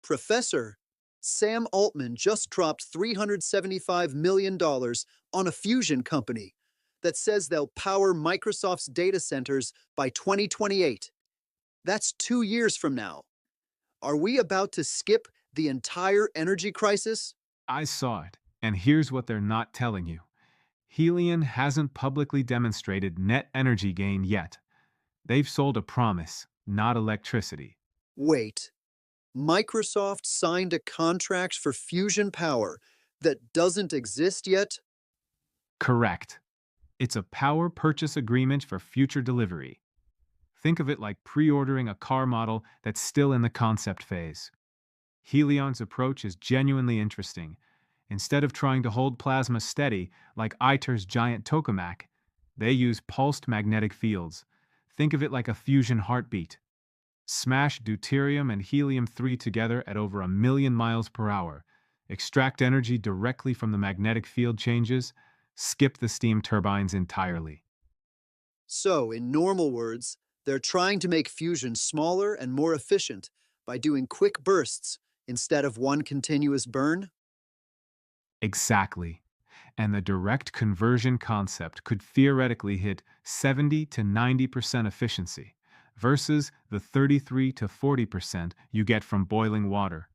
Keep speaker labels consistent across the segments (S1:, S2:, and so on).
S1: Professor, Sam Altman just dropped $375 million on a fusion company that says they'll power Microsoft's data centers by 2028. That's 2 years from now. Are we about to skip the entire energy crisis?
S2: I saw it, and here's what they're not telling you. Helion hasn't publicly demonstrated net energy gain yet. They've sold a promise, not electricity.
S1: Wait, Microsoft signed a contract for fusion power that doesn't exist yet?
S2: Correct. It's a power purchase agreement for future delivery. Think of it like pre-ordering a car model that's still in the concept phase. Helion's approach is genuinely interesting. Instead of trying to hold plasma steady like ITER's giant tokamak, they use pulsed magnetic fields. Think of it like a fusion heartbeat. Smash deuterium and helium-3 together at over 1,000,000 miles per hour. Extract energy directly from the magnetic field changes. Skip the steam turbines entirely.
S1: So, in normal words, they're trying to make fusion smaller and more efficient by doing quick bursts instead of one continuous burn?
S2: Exactly. And the direct conversion concept could theoretically hit 70 to 90% efficiency versus the 33 to 40% you get from boiling water.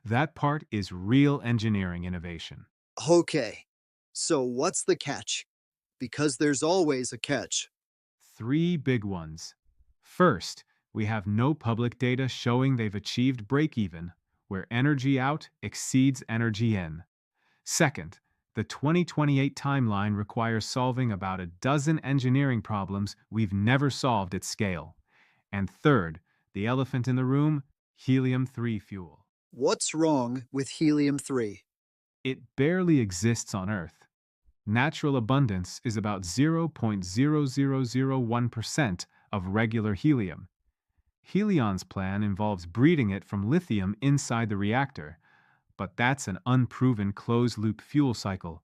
S2: That part is real engineering innovation.
S1: Okay, so what's the catch? Because there's always a catch.
S2: Three big ones. First, we have no public data showing they've achieved break even, where energy out exceeds energy in. Second, the 2028 timeline requires solving about a dozen engineering problems we've never solved at scale. And third, the elephant in the room, helium-3 fuel.
S1: What's wrong with helium-3?
S2: It barely exists on Earth. Natural abundance is about 0.0001% of regular helium. Helion's plan involves breeding it from lithium inside the reactor, but that's an unproven closed-loop fuel cycle.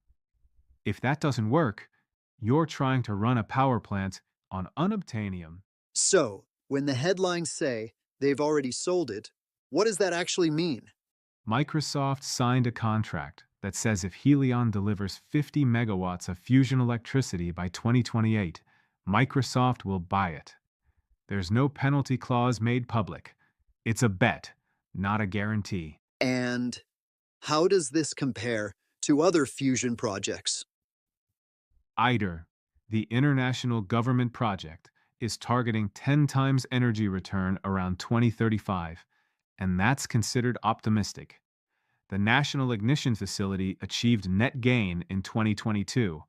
S2: If that doesn't work, you're trying to run a power plant on unobtainium.
S1: So, when the headlines say they've already sold it, what does that actually mean?
S2: Microsoft signed a contract that says if Helion delivers 50 megawatts of fusion electricity by 2028, Microsoft will buy it. There's no penalty clause made public. It's a bet, not a guarantee.
S1: And how does this compare to other fusion projects?
S2: ITER, the international government project, is targeting 10 times energy return around 2035, and that's considered optimistic. The National Ignition Facility achieved net gain in 2022,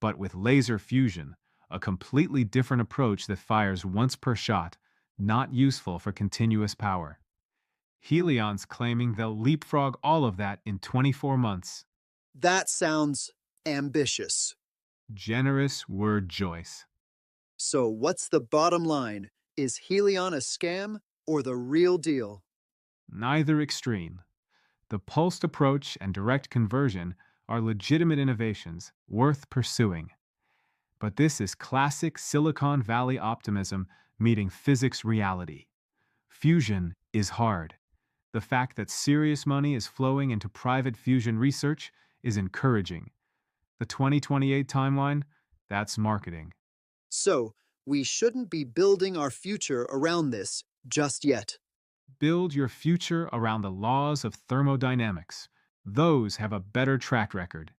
S2: but with laser fusion, a completely different approach that fires once per shot, not useful for continuous power. Helion's claiming they'll leapfrog all of that in 24 months.
S1: That sounds ambitious.
S2: Generous word choice.
S1: So, what's the bottom line? Is Helion a scam or the real deal?
S2: Neither extreme. The pulsed approach and direct conversion are legitimate innovations worth pursuing. But this is classic Silicon Valley optimism meeting physics reality. Fusion is hard. The fact that serious money is flowing into private fusion research is encouraging. The 2028 timeline, that's marketing.
S1: So, we shouldn't be building our future around this just yet.
S2: Build your future around the laws of thermodynamics. Those have a better track record.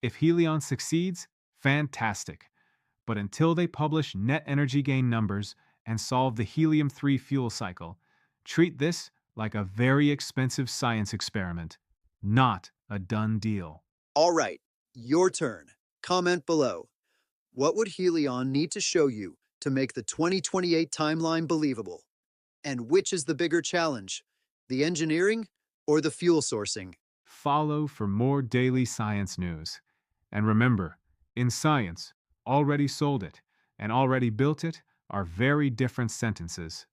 S2: If Helion succeeds, fantastic. But until they publish net energy gain numbers and solve the helium-3 fuel cycle, treat this like a very expensive science experiment, not a done deal.
S1: All right, your turn. Comment below. What would Helion need to show you to make the 2028 timeline believable? And which is the bigger challenge, the engineering or the fuel sourcing?
S2: Follow for more daily science news. And remember, in science, already sold it and already built it are very different sentences.